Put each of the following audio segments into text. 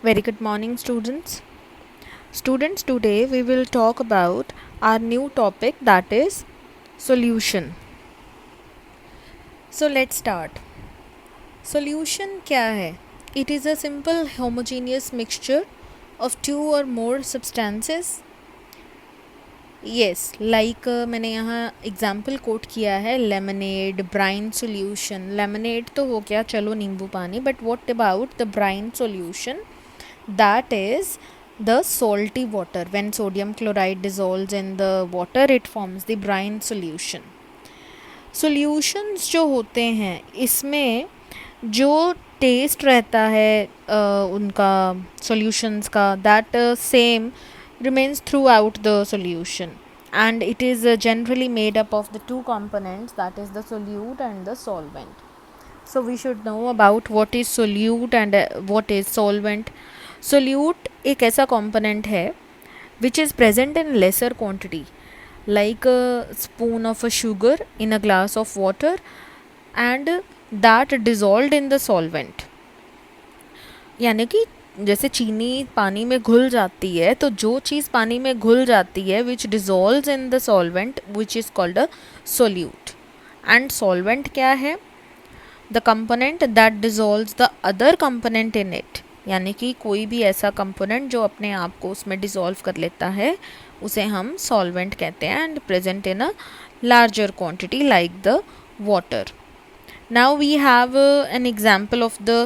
Very good morning, students. Students, today we will talk about our new topic, that is solution. So let's start. Solution क्या है? It is a simple homogeneous mixture of two or more substances. Yes, like मैंने यहाँ example coat किया है, lemonade, brine solution. Lemonade तो हो गया, चलो नींबू पानी, but what about the brine solution? That is the salty water. When sodium chloride dissolves in the water, it forms the brine solution. Solutions जो होते हैं, इसमें जो टेस्ट रहता है उनका solutions का, that same remains throughout the solution, and it is generally made up of the two components, that is the solute and the solvent. So we should know about what is solute and what is solvent. Solute एक ऐसा component है which is present in lesser quantity, like a spoon of a sugar in a glass of water, and that dissolved in the solvent. यानी कि जैसे चीनी पानी में घुल जाती है, तो जो चीज़ पानी में घुल जाती है which dissolves in the solvent, which is called a solute. And solvent क्या है? The component that dissolves the other component in it. यानी कि कोई भी ऐसा कंपोनेंट जो अपने आप को उसमें डिसॉल्व कर लेता है, उसे हम सॉल्वेंट कहते हैं, and present in a larger quantity like the water. Now we have an example of the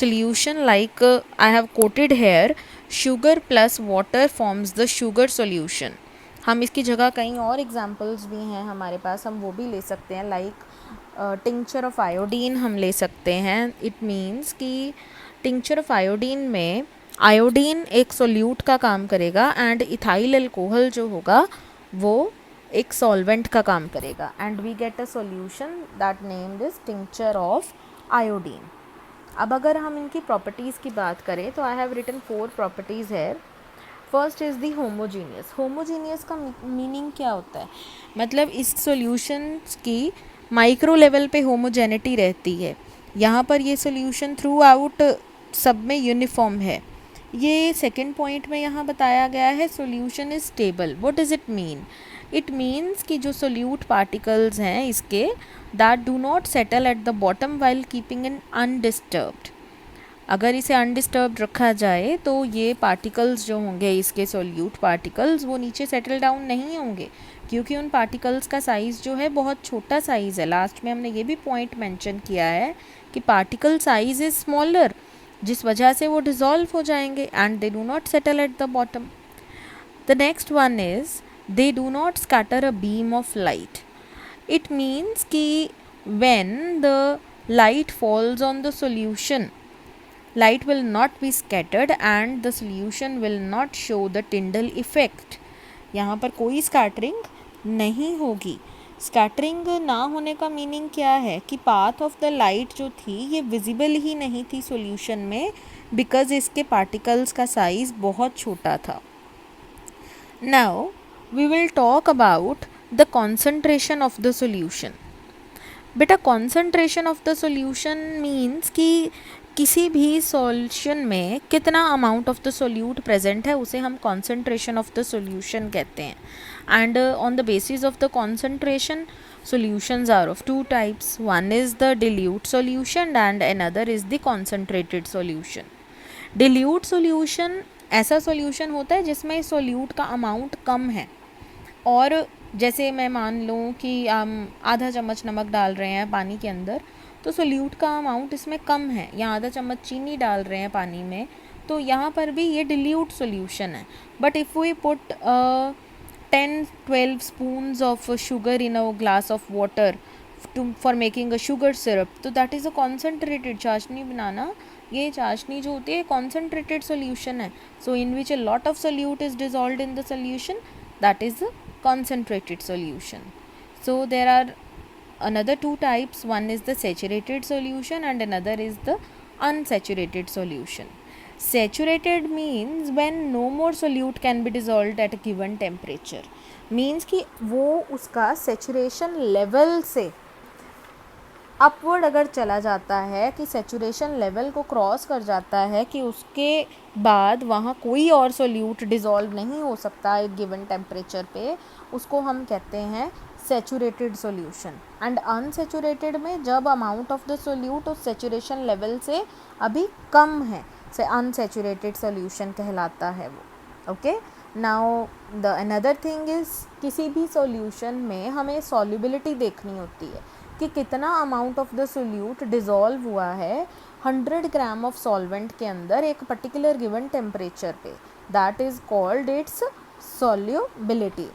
solution, like I have quoted here, sugar plus water forms the sugar solution. हम इसकी जगह कई और एग्जाम्पल्स भी हैं हमारे पास, हम वो भी ले सकते हैं, लाइक टिंक्चर ऑफ आयोडीन हम ले सकते हैं. इट मीन्स कि टिंक्चर ऑफ आयोडीन में आयोडीन एक सोल्यूट का काम करेगा, एंड इथाइल अल्कोहल जो होगा वो एक सॉल्वेंट का काम करेगा, and we get a solution that named is tincture of iodine. अब अगर हम इनकी प्रॉपर्टीज़ की बात करें तो आई हैव रिटन 4 प्रॉपर्टीज़ है. First is the homogeneous. Homogeneous का मीनिंग क्या होता है? मतलब इस सॉल्यूशन की माइक्रो लेवल पे होमोजेनिटी रहती है. यहाँ पर ये सॉल्यूशन थ्रू आउट सब में यूनिफॉर्म है. ये सेकेंड पॉइंट में यहाँ बताया गया है, solution is stable. What does it mean? It means कि जो सोल्यूट पार्टिकल्स हैं इसके, that do not settle at the bottom while keeping in undisturbed. अगर इसे अनडिस्टर्ब्ड रखा जाए तो ये पार्टिकल्स जो होंगे इसके सोल्यूट पार्टिकल्स, वो नीचे सेटल डाउन नहीं होंगे, क्योंकि उन पार्टिकल्स का साइज़ जो है बहुत छोटा साइज़ है. लास्ट में हमने ये भी पॉइंट मेंशन किया है कि पार्टिकल साइज़ इज़ स्मॉलर, जिस वजह से वो डिज़ोल्व हो जाएंगे, and they do not settle at the bottom. The next one is they do not scatter a beam of light. It means कि when the light falls on the solution, light will not be scattered and the solution will not show the Tyndall effect. यहाँ पर कोई scattering नहीं होगी. Scattering ना होने का meaning क्या है कि पाथ ऑफ द लाइट जो थी ये विजिबल ही नहीं थी सॉल्यूशन में, बिकॉज इसके पार्टिकल्स का साइज़ बहुत छोटा था. Now we will talk about the concentration of the solution. बेटा concentration of the solution means कि किसी भी solution में कितना amount of the solute present है उसे हम concentration of the solution कहते हैं. And on the basis of the concentration, solutions are of two types. One is the dilute solution and another is the concentrated solution. Dilute solution ऐसा solution होता है जिसमें solute का amount कम है, और जैसे मैं मान लूँ कि हम आधा चम्मच नमक डाल रहे हैं पानी के अंदर, तो सोल्यूट का अमाउंट इसमें कम है, या आधा चम्मच चीनी डाल रहे हैं पानी में, तो यहाँ पर भी ये डिल्यूट सोल्यूशन है. But if we put 10-12 spoons of sugar in a glass of water for making a sugar syrup, तो दैट इज़ अ कॉन्सेंट्रेटेड. चाशनी बनाना, ये चाशनी जो होती है कॉन्सेंट्रेटेड सोल्यूशन है, so in which a lot of solute is dissolved in the solution, that is the concentrated solution. So there are another two types. One is the saturated solution and another is the unsaturated solution. Saturated means when no more solute can be dissolved at a given temperature. Means कि वो उसका saturation level से upward अगर चला जाता है कि saturation level को क्रॉस कर जाता है कि उसके बाद वहाँ कोई और सोल्यूट डिज़ोल्व नहीं हो सकता एक गिवन टेम्परेचर पे, उसको हम कहते हैं सेचुरेटेड सॉल्यूशन। एंड अनसेचुरेटेड में जब अमाउंट ऑफ द सोल्यूट उस सेचुरेशन लेवल से अभी कम है, से अनसेचुरेटेड सॉल्यूशन कहलाता है वो। Okay, now the another thing is, किसी भी सॉल्यूशन में हमें सॉल्युबिलिटी देखनी होती है कि कितना amount of the solute dissolve हुआ है 100 ग्राम ऑफ सॉल्वेंट के अंदर एक पर्टिकुलर गिवन टेम्परेचर पे, that is called its solubility.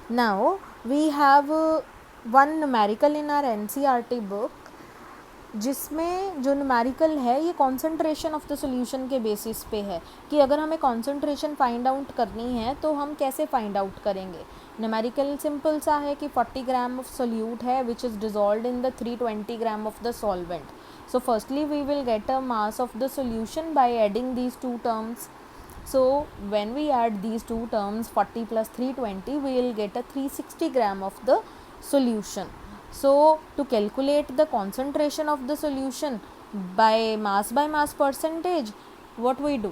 Now we have one numerical in our NCERT book, जिसमें जो न्यूमेरिकल है ये कॉन्सेंट्रेशन ऑफ द सॉल्यूशन के बेसिस पे है कि अगर हमें कॉन्सेंट्रेशन फाइंड आउट करनी है तो हम कैसे फाइंड आउट करेंगे। न्यूमेरिकल सिंपल सा है कि 40 ग्राम ऑफ सोल्यूट है which is dissolved in the 320 gram of the solvent. So firstly we will get a mass of the solution by adding these two terms. So when we add these two terms 40 plus 320, we will get a 360 gram of the solution. So to calculate the concentration of the solution by mass percentage, what we do?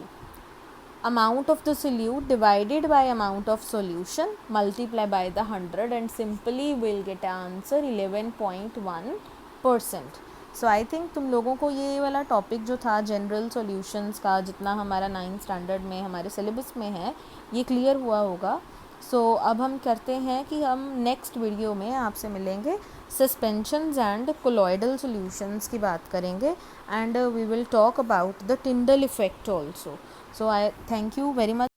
Amount of the solute divided by amount of solution multiply by the 100 and simply we'll get answer 11.1%. So I think तुम लोगों को ये वाला topic जो था general solutions का, जितना हमारा 9th स्टैंडर्ड में हमारे सिलेबस में है, ये क्लियर हुआ होगा। सो अब हम करते हैं कि हम नेक्स्ट वीडियो में आपसे मिलेंगे, सस्पेंशंस एंड कोलॉइडल सॉल्यूशंस की बात करेंगे and we will talk about the Tyndall effect also. So I thank you very much.